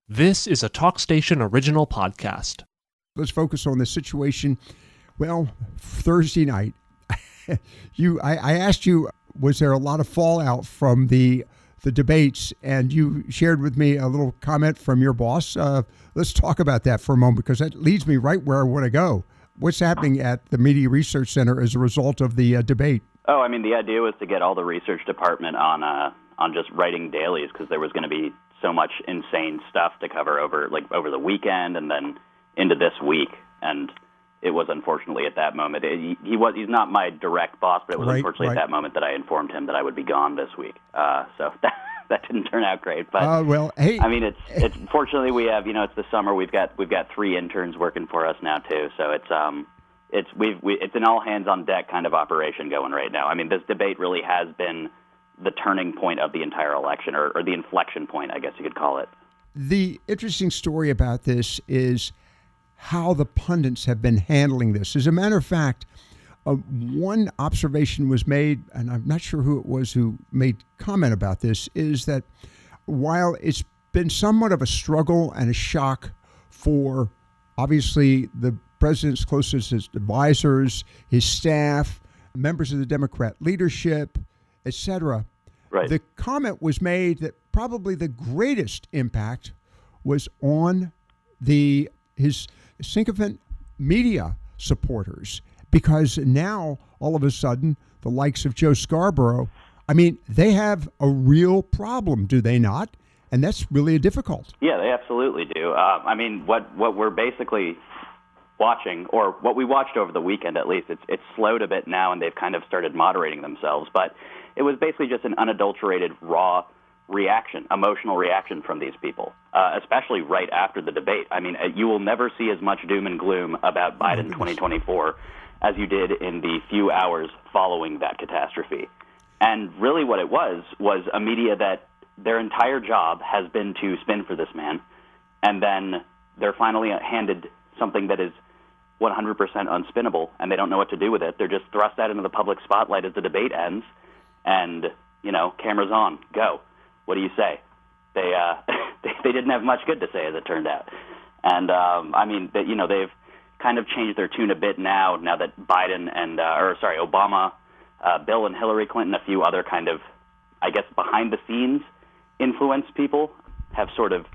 This is a TalkStation original podcast. Let's focus on the situation. Well, Thursday night, I asked you, was there a lot of fallout from the debates? And you shared with me a little comment from your boss. Let's talk about that for a moment, because that leads me right where I want to go. What's happening at the Media Research Center as a result of the debate? Oh, I mean, the idea was to get all the research department on just writing dailies, because there was going to be so much insane stuff to cover over the weekend and then into this week. And it was unfortunately at that moment. He's not my direct boss, but it was unfortunately at that moment that I informed him that I would be gone this week. So that didn't turn out great. But hey, I mean, it's fortunately we have, it's the summer. We've got 3 interns working for us now too. So it's an all hands on deck kind of operation going right now. I mean, this debate really has been the turning point of the entire election, or the inflection point, I guess you could call it. The interesting story about this is how the pundits have been handling this. As a matter of fact, one observation was made, and I'm not sure who it was who made comment about this, is that while it's been somewhat of a struggle and a shock for, obviously, the president's closest advisors, his staff, members of the Democrat leadership, etc. Right. The comment was made that probably the greatest impact was on his sycophant media supporters, because now all of a sudden the likes of Joe Scarborough, I mean, they have a real problem, do they not? And that's really difficult. Yeah, they absolutely do. I mean, what we're basically watching, or what we watched over the weekend at least, it's slowed a bit now, and they've kind of started moderating themselves, but it was basically just an unadulterated, raw reaction, emotional reaction from these people, especially right after the debate. I mean, you will never see as much doom and gloom about Biden 2024 as you did in the few hours following that catastrophe. And really what it was a media that their entire job has been to spin for this man, and then they're finally handed something that is 100% unspinnable, and they don't know what to do with it. They're just thrust out into the public spotlight as the debate ends, and, cameras on, go. What do you say? They didn't have much good to say, as it turned out. And, they've kind of changed their tune a bit now that Biden and, Obama, Bill and Hillary Clinton, a few other kind of, I guess, behind-the-scenes influence people have sort of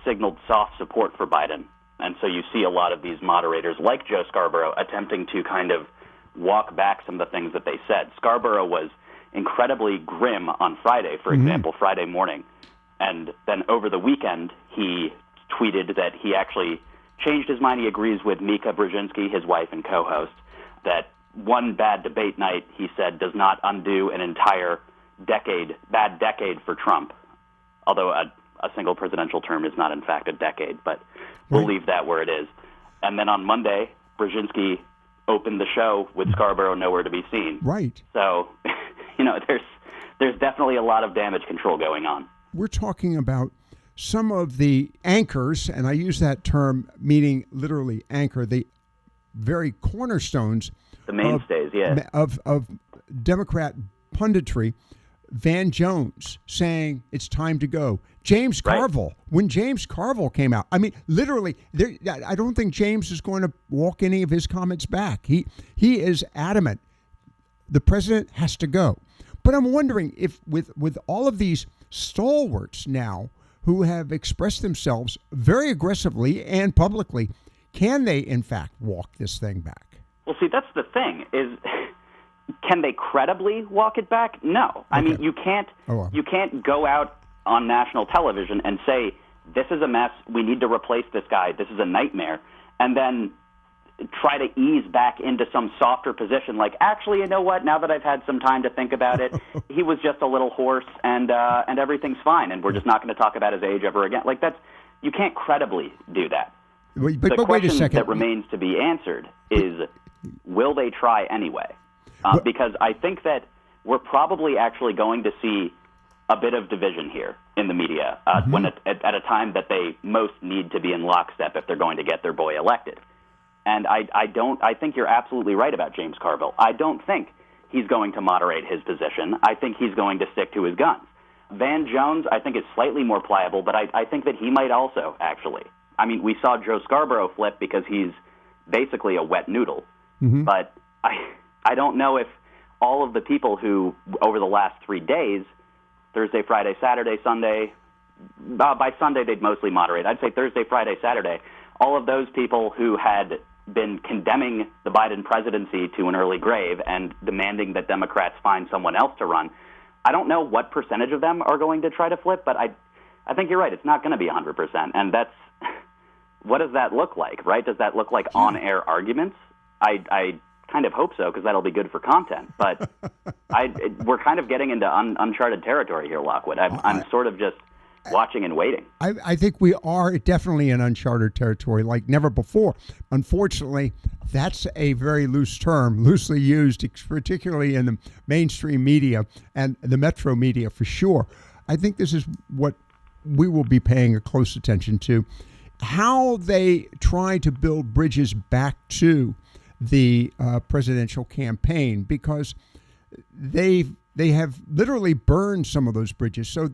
signaled soft support for Biden. And so you see a lot of these moderators, like Joe Scarborough, attempting to kind of walk back some of the things that they said. Scarborough was incredibly grim on Friday, for example, Friday morning. And then over the weekend, he tweeted that he actually changed his mind. He agrees with Mika Brzezinski, his wife and co-host, that one bad debate night, he said, does not undo an entire bad decade for Trump. Although a single presidential term is not, in fact, a decade, but we'll leave that where it is. And then on Monday, Brzezinski opened the show with Scarborough nowhere to be seen. Right. So, there's definitely a lot of damage control going on. We're talking about some of the anchors, and I use that term meaning literally anchor, the very cornerstones, the mainstays, of Democrat punditry. Van Jones saying it's time to go. James Carville, when James Carville came out, I mean, literally, I don't think James is going to walk any of his comments back. He is adamant. The president has to go. But I'm wondering if with all of these stalwarts now who have expressed themselves very aggressively and publicly, can they, in fact, walk this thing back? Well, see, that's the thing, is can they credibly walk it back? No. Okay. I mean, you can't go out on national television and say, this is a mess, we need to replace this guy, this is a nightmare, and then try to ease back into some softer position, like, actually, you know what, now that I've had some time to think about it, he was just a little hoarse, and everything's fine, and we're just not going to talk about his age ever again. Like, you can't credibly do that. But the wait a second. That remains to be answered is, will they try anyway? Because I think that we're probably actually going to see a bit of division here in the media when at a time that they most need to be in lockstep if they're going to get their boy elected. And I think you're absolutely right about James Carville. I don't think he's going to moderate his position. I think he's going to stick to his guns. Van Jones, I think, is slightly more pliable, but I think that he might also, actually. I mean, we saw Joe Scarborough flip because he's basically a wet noodle. Mm-hmm. But I don't know if all of the people who, over the last 3 days, Thursday, Friday, Saturday, Sunday, by Sunday they'd mostly moderate. I'd say Thursday, Friday, Saturday, all of those people who had been condemning the Biden presidency to an early grave and demanding that Democrats find someone else to run, I don't know what percentage of them are going to try to flip, but I think you're right. It's not going to be 100%. And that's, what does that look like, right? Does that look like on-air arguments? I kind of hope so, because that'll be good for content. But we're kind of getting into uncharted territory here, Lockwood. I'm sort of just watching and waiting. I think we are definitely in uncharted territory like never before. Unfortunately, that's a very loose term, loosely used, particularly in the mainstream media and the metro media for sure. I think this is what we will be paying a close attention to, how they try to build bridges back to the presidential campaign, because they have literally burned some of those bridges. So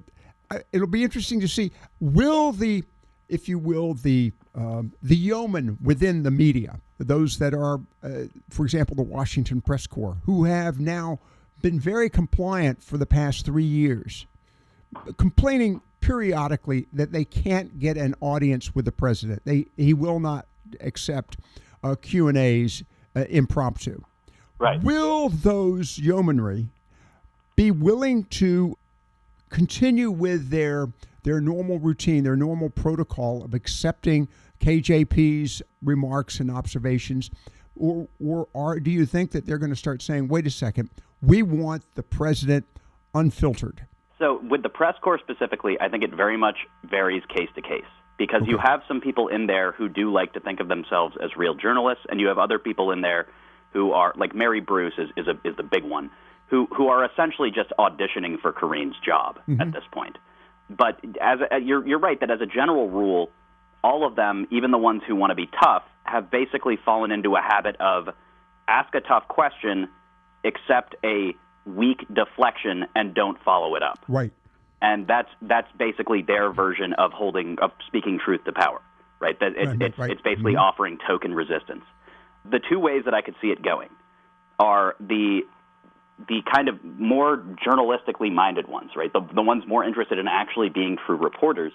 it'll be interesting to see, will the, if you will, the yeomen within the media, those that are, for example, the Washington Press Corps, who have now been very compliant for the past 3 years, complaining periodically that they can't get an audience with the president. He will not accept Q&As impromptu. Right. Will those yeomanry be willing to continue with their normal routine, their normal protocol of accepting KJP's remarks and observations, or do you think that they're going to start saying, wait a second, we want the president unfiltered? So with the press corps specifically, I think it very much varies case to case, because you have some people in there who do like to think of themselves as real journalists, and you have other people in there who are, like Mary Bruce is the big one, who are essentially just auditioning for Kareen's job at this point. But you're right that as a general rule, all of them, even the ones who want to be tough, have basically fallen into a habit of ask a tough question, accept a weak deflection, and don't follow it up. Right. And that's basically their version of speaking truth to power, right? It's basically offering token resistance. The two ways that I could see it going are the kind of more journalistically minded ones, right? The ones more interested in actually being true reporters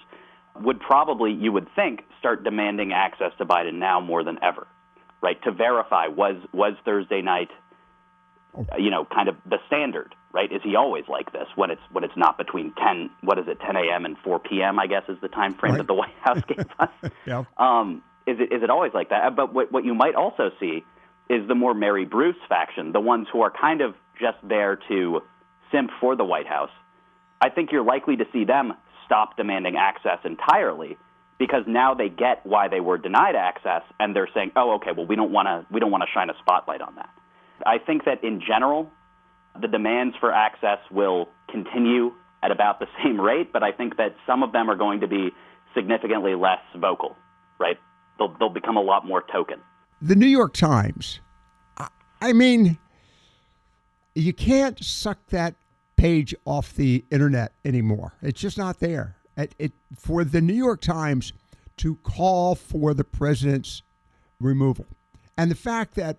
would probably, you would think, start demanding access to Biden now more than ever, right? To verify, was Thursday night, kind of the standard, right? Is he always like this when it's not between 10 a.m. and 4 p.m., I guess is the time frame that the White House gave us? Yeah. Is it always like that? But what you might also see is the more Mary Bruce faction, the ones who are kind of just there to simp for the White House. I think you're likely to see them stop demanding access entirely, because now they get why they were denied access, and they're saying, "Oh, okay, well we don't want to shine a spotlight on that." I think that in general, the demands for access will continue at about the same rate, but I think that some of them are going to be significantly less vocal, right? They'll become a lot more token. The New York Times, I mean, you can't suck that page off the internet anymore. It's just not there. For the New York Times to call for the president's removal, and the fact that,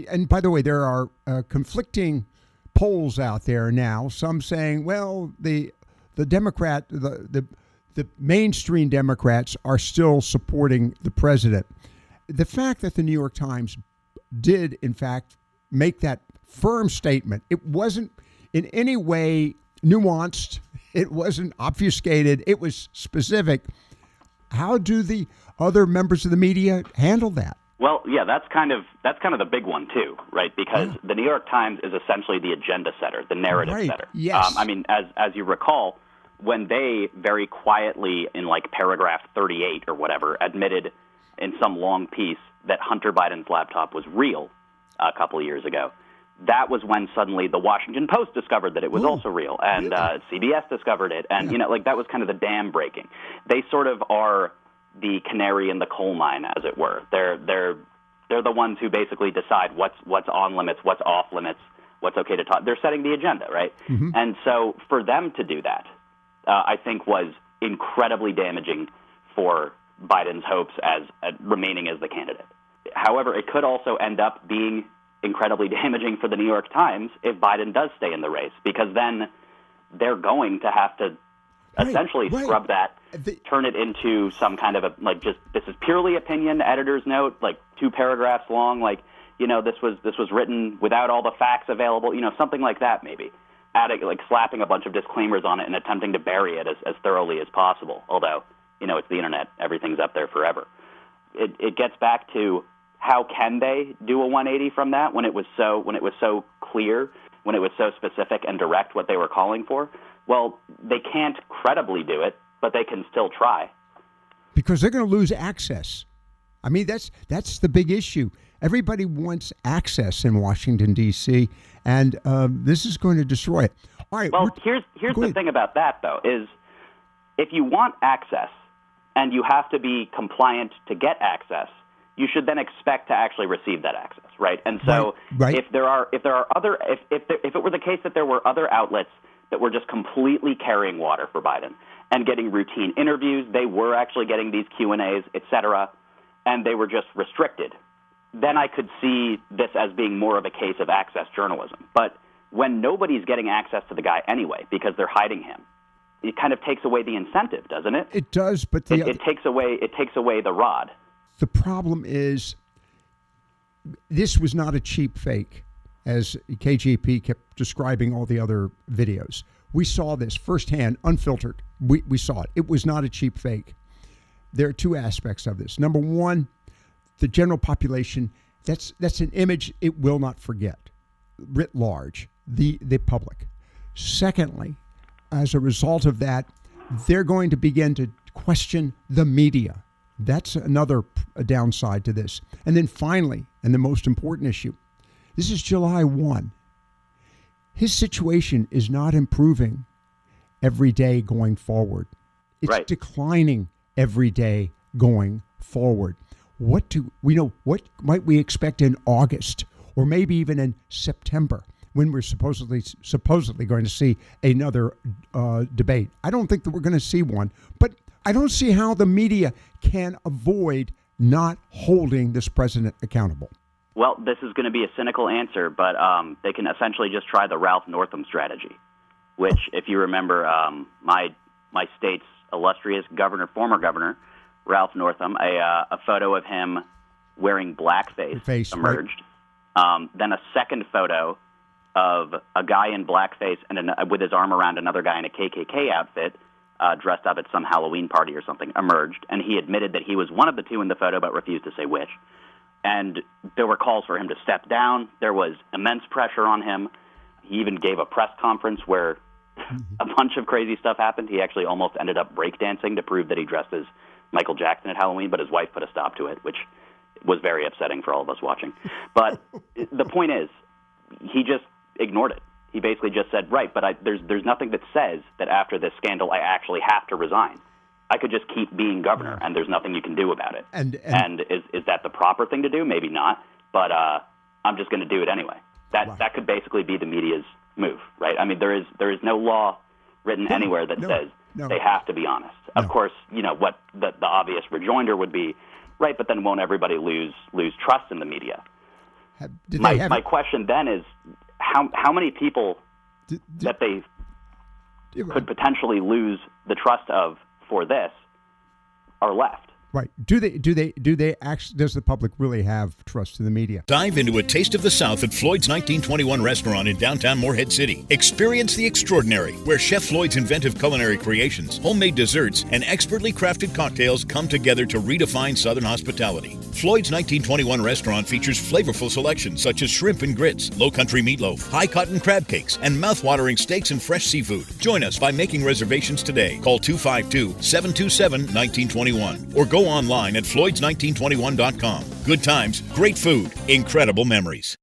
and by the way, there are conflicting polls out there now. Some saying, well, the mainstream Democrats are still supporting the president. The fact that the New York Times did, in fact, make that firm statement, it wasn't in any way nuanced, it wasn't obfuscated, it was specific. How do the other members of the media handle that? Well, yeah, that's kind of the big one too, right? Because the New York Times is essentially the agenda setter, the narrative setter. Yes. I mean, as you recall, when they very quietly, in like paragraph 38 or whatever, admitted in some long piece that Hunter Biden's laptop was real a couple of years ago, that was when suddenly the Washington Post discovered that it was also real, and CBS discovered it, and that was kind of the dam breaking. They sort of are the canary in the coal mine, as it were. They're the ones who basically decide what's on limits, what's off limits, what's okay to talk. They're setting the agenda, right? And so for them to do that, I think was incredibly damaging for Biden's hopes as remaining as the candidate. However, it could also end up being incredibly damaging for the New York Times if Biden does stay in the race, because then they're going to have to essentially scrub that, turn it into some kind of this is purely opinion, editor's note, 2 paragraphs long, this was written without all the facts available, something like that maybe. Adding, slapping a bunch of disclaimers on it and attempting to bury it as thoroughly as possible. Although, it's the internet, everything's up there forever. It gets back to how can they do a 180 from that when it was so clear, when it was so specific and direct what they were calling for? Well, they can't credibly do it, but they can still try. Because they're going to lose access. I mean, that's the big issue. Everybody wants access in Washington, D.C., and this is going to destroy it. All right. Well, here's the thing about that, though, is if you want access and you have to be compliant to get access, you should then expect to actually receive that access, right? And so if it were the case that there were other outlets that were just completely carrying water for Biden and getting routine interviews, they were actually getting these Q&As, et cetera, and they were just restricted, then I could see this as being more of a case of access journalism. But when nobody's getting access to the guy anyway because they're hiding him, it kind of takes away the incentive, doesn't it? It does, but it takes away the rod. The problem is this was not a cheap fake, as KGP kept describing all the other videos. We saw this firsthand, unfiltered. We saw it. It was not a cheap fake. There are 2 aspects of this. Number one, the general population, that's an image it will not forget, writ large, the public. Secondly, as a result of that, they're going to begin to question the media. That's another downside to this. And then finally, and the most important issue, this is July 1. His situation is not improving every day going forward. It's declining every day going forward. What might we expect in August or maybe even in September when we're supposedly going to see another debate? I don't think that we're going to see one, but I don't see how the media can avoid not holding this president accountable. Well, this is going to be a cynical answer, but they can essentially just try the Ralph Northam strategy, which, if you remember, my state's illustrious former governor, Ralph Northam, a photo of him wearing blackface emerged. Right. Then a second photo of a guy in blackface and with his arm around another guy in a KKK outfit, dressed up at some Halloween party or something, emerged. And he admitted that he was one of the 2 in the photo, but refused to say which. And there were calls for him to step down. There was immense pressure on him. He even gave a press conference where a bunch of crazy stuff happened. He actually almost ended up breakdancing to prove that he dressed as Michael Jackson at Halloween, but his wife put a stop to it, which was very upsetting for all of us watching. But the point is, he just ignored it. He basically just said, but there's nothing that says that after this scandal I actually have to resign. I could just keep being governor, and there's nothing you can do about it. And is that the proper thing to do? Maybe not, but I'm just going to do it anyway. That could basically be the media's move, right? I mean, there is no law written anywhere that says they have to be honest. Of course, what the obvious rejoinder would be, but then won't everybody lose trust in the media? My question then is, how many people that they could potentially lose the trust of for this are left? Right. Does the public really have trust in the media? Dive into a taste of the South at Floyd's 1921 restaurant in downtown Morehead City. Experience the extraordinary, where Chef Floyd's inventive culinary creations, homemade desserts, and expertly crafted cocktails come together to redefine Southern hospitality. Floyd's 1921 restaurant features flavorful selections such as shrimp and grits, low country meatloaf, high cotton crab cakes, and mouth-watering steaks and fresh seafood. Join us by making reservations today. Call 252-727-1921 or go online at floyds1921.com. Good times, great food, incredible memories.